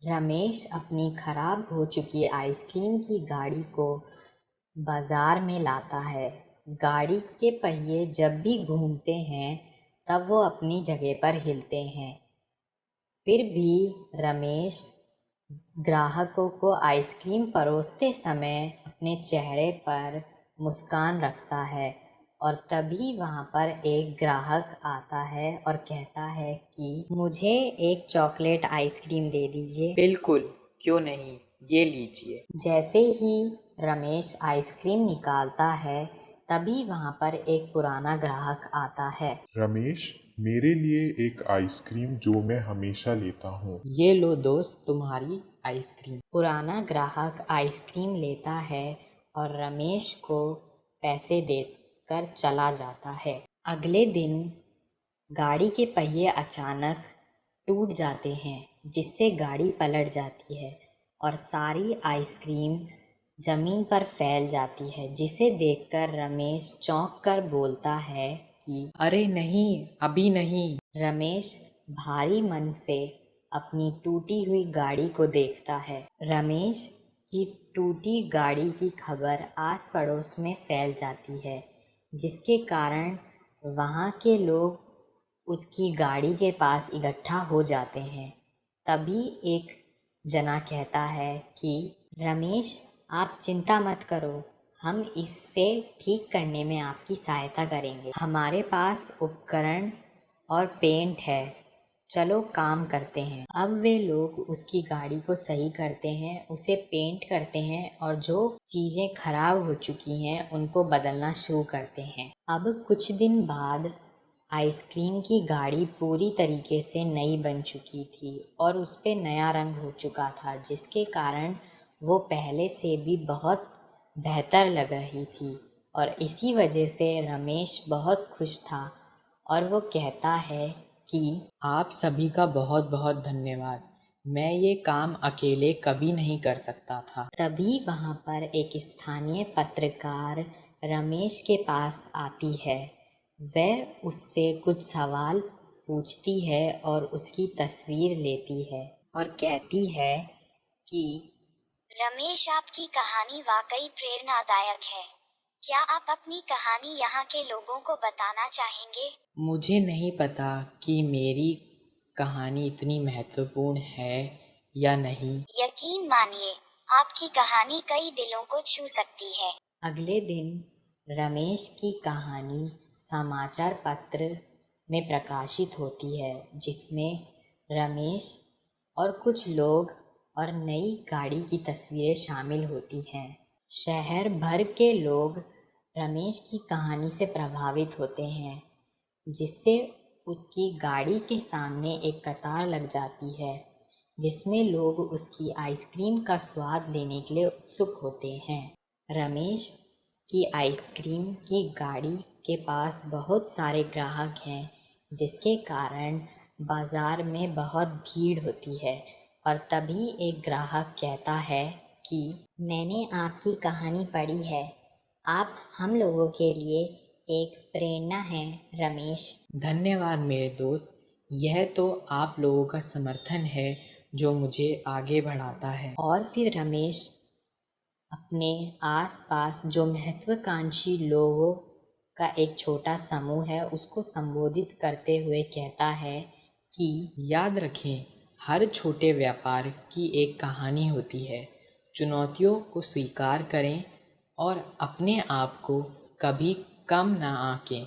रमेश अपनी खराब हो चुकी आइसक्रीम की गाड़ी को बाजार में लाता है। गाड़ी के पहिए जब भी घूमते हैं तब वो अपनी जगह पर हिलते हैं। फिर भी रमेश ग्राहकों को आइसक्रीम परोसते समय अपने चेहरे पर मुस्कान रखता है और तभी वहाँ पर एक ग्राहक आता है और कहता है कि मुझे एक चॉकलेट आइसक्रीम दे दीजिए। बिल्कुल, क्यों नहीं, ये लीजिए। जैसे ही रमेश आइसक्रीम निकालता है तभी वहाँ पर एक पुराना ग्राहक आता है। रमेश, मेरे लिए एक आइसक्रीम जो मैं हमेशा लेता हूँ। ये लो दोस्त, तुम्हारी आइसक्रीम। पुराना ग्राहक आइसक्रीम लेता है और रमेश को पैसे देकर चला जाता है। अगले दिन गाड़ी के पहिए अचानक टूट जाते हैं जिससे गाड़ी पलट जाती है और सारी आइसक्रीम जमीन पर फैल जाती है, जिसे देखकर रमेश चौंक कर बोलता है कि अरे नहीं, अभी नहीं। रमेश भारी मन से अपनी टूटी हुई गाड़ी को देखता है। रमेश की टूटी गाड़ी की खबर आस पड़ोस में फैल जाती है, जिसके कारण वहाँ के लोग उसकी गाड़ी के पास इकट्ठा हो जाते हैं। तभी एक जना कहता है कि रमेश, आप चिंता मत करो, हम इससे ठीक करने में आपकी सहायता करेंगे। हमारे पास उपकरण और पेंट है, चलो काम करते हैं। अब वे लोग उसकी गाड़ी को सही करते हैं, उसे पेंट करते हैं और जो चीज़ें खराब हो चुकी हैं उनको बदलना शुरू करते हैं। अब कुछ दिन बाद आइसक्रीम की गाड़ी पूरी तरीके से नई बन चुकी थी और उस पे नया रंग हो चुका था, जिसके कारण वो पहले से भी बहुत बेहतर लग रही थी और इसी वजह से रमेश बहुत खुश था और वो कहता है कि आप सभी का बहुत बहुत धन्यवाद। मैं ये काम अकेले कभी नहीं कर सकता था। तभी वहाँ पर एक स्थानीय पत्रकार रमेश के पास आती है। वह उससे कुछ सवाल पूछती है और उसकी तस्वीर लेती है और कहती है कि रमेश, आपकी कहानी वाकई प्रेरणादायक है। क्या आप अपनी कहानी यहाँ के लोगों को बताना चाहेंगे? मुझे नहीं पता कि मेरी कहानी इतनी महत्वपूर्ण है या नहीं। यकीन मानिए, आपकी कहानी कई दिलों को छू सकती है। अगले दिन रमेश की कहानी समाचार पत्र में प्रकाशित होती है, जिसमें रमेश और कुछ लोग और नई गाड़ी की तस्वीरें शामिल होती हैं। शहर भर के लोग रमेश की कहानी से प्रभावित होते हैं, जिससे उसकी गाड़ी के सामने एक कतार लग जाती है, जिसमें लोग उसकी आइसक्रीम का स्वाद लेने के लिए उत्सुक होते हैं। रमेश की आइसक्रीम की गाड़ी के पास बहुत सारे ग्राहक हैं, जिसके कारण बाज़ार में बहुत भीड़ होती है और तभी एक ग्राहक कहता है कि मैंने आपकी कहानी पढ़ी है, आप हम लोगों के लिए एक प्रेरणा है रमेश। धन्यवाद मेरे दोस्त, यह तो आप लोगों का समर्थन है जो मुझे आगे बढ़ाता है। और फिर रमेश अपने आसपास जो महत्वाकांक्षी लोगों का एक छोटा समूह है उसको संबोधित करते हुए कहता है कि याद रखें, हर छोटे व्यापार की एक कहानी होती है। चुनौतियों को स्वीकार करें और अपने आप को कभी कम ना आंकें।